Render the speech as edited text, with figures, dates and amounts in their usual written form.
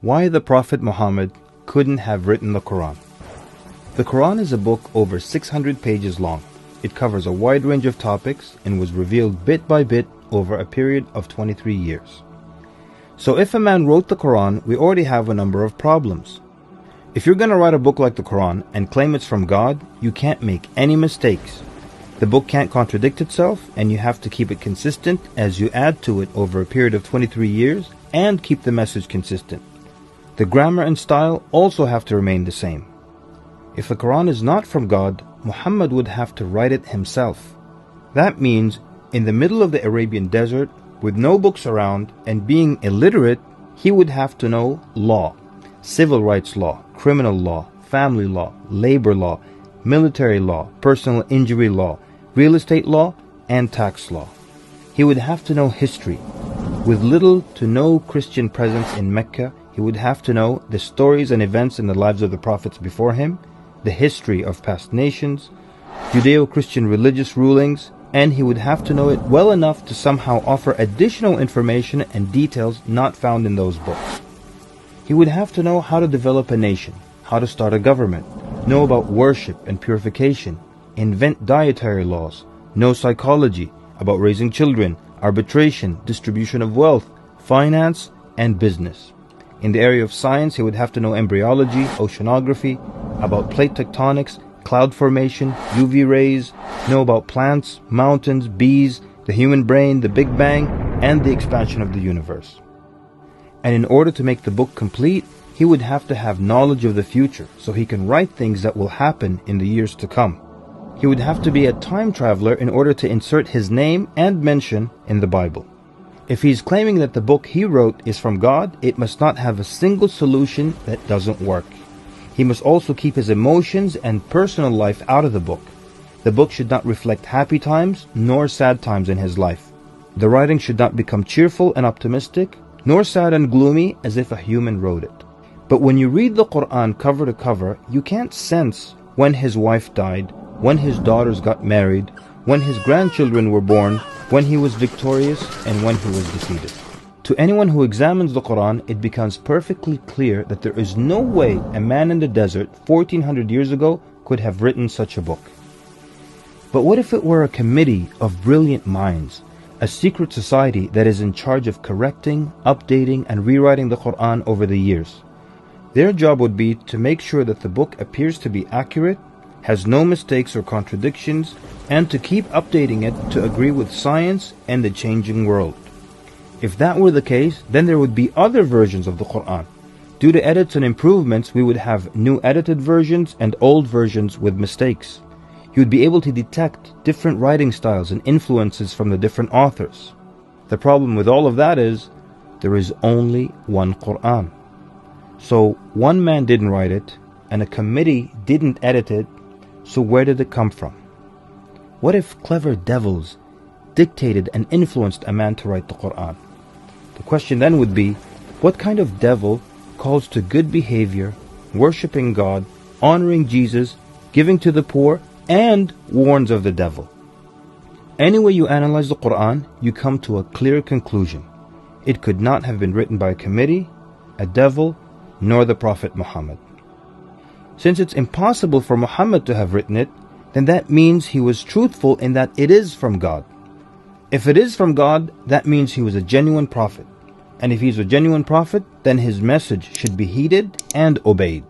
Why the Prophet Muhammad couldn't have written the Quran. The Quran is a book over 600 pages long. It covers a wide range of topics and was revealed bit by bit over a period of 23 years. So if a man wrote the Quran, we already have a number of problems. If you're going to write a book like the Quran and claim it's from God, you can't make any mistakes. The book can't contradict itself, and you have to keep it consistent as you add to it over a period of 23 years and keep the message consistent. The grammar and style also have to remain the same. If the Quran is not from God, Muhammad would have to write it himself. That means in the middle of the Arabian desert, with no books around and being illiterate, he would have to know law, civil rights law, criminal law, family law, labor law, military law, personal injury law, real estate law, and tax law. He would have to know history. With little to no Christian presence in Mecca, he would have to know the stories and events in the lives of the prophets before him, the history of past nations, Judeo-Christian religious rulings, and he would have to know it well enough to somehow offer additional information and details not found in those books. He would have to know how to develop a nation, how to start a government, know about worship and purification, invent dietary laws, know psychology, about raising children, arbitration, distribution of wealth, finance, and business. In the area of science, he would have to know embryology, oceanography, about plate tectonics, cloud formation, UV rays, know about plants, mountains, bees, the human brain, the Big Bang, and the expansion of the universe. And in order to make the book complete, he would have to have knowledge of the future so he can write things that will happen in the years to come. He would have to be a time traveler in order to insert his name and mention in the Bible. If he's claiming that the book he wrote is from God, it must not have a single solution that doesn't work. He must also keep his emotions and personal life out of the book. The book should not reflect happy times nor sad times in his life. The writing should not become cheerful and optimistic, nor sad and gloomy as if a human wrote it. But when you read the Quran cover to cover, you can't sense when his wife died, when his daughters got married, when his grandchildren were born, when he was victorious, and when he was defeated. To anyone who examines the Quran, it becomes perfectly clear that there is no way a man in the desert 1400 years ago could have written such a book. But what if it were a committee of brilliant minds, a secret society that is in charge of correcting, updating, and rewriting the Quran over the years? Their job would be to make sure that the book appears to be accurate, has no mistakes or contradictions, and to keep updating it to agree with science and the changing world. If that were the case, then there would be other versions of the Quran. Due to edits and improvements, we would have new edited versions and old versions with mistakes. You would be able to detect different writing styles and influences from the different authors. The problem with all of that is, there is only one Quran. So one man didn't write it, and a committee didn't edit it, so where did it come from? What if clever devils dictated and influenced a man to write the Quran? The question then would be, what kind of devil calls to good behavior, worshipping God, honoring Jesus, giving to the poor, and warns of the devil? Any way you analyze the Quran, you come to a clear conclusion. It could not have been written by a committee, a devil, nor the Prophet Muhammad. Since it's impossible for Muhammad to have written it, then that means he was truthful in that it is from God. If it is from God, that means he was a genuine prophet. And if he's a genuine prophet, then his message should be heeded and obeyed.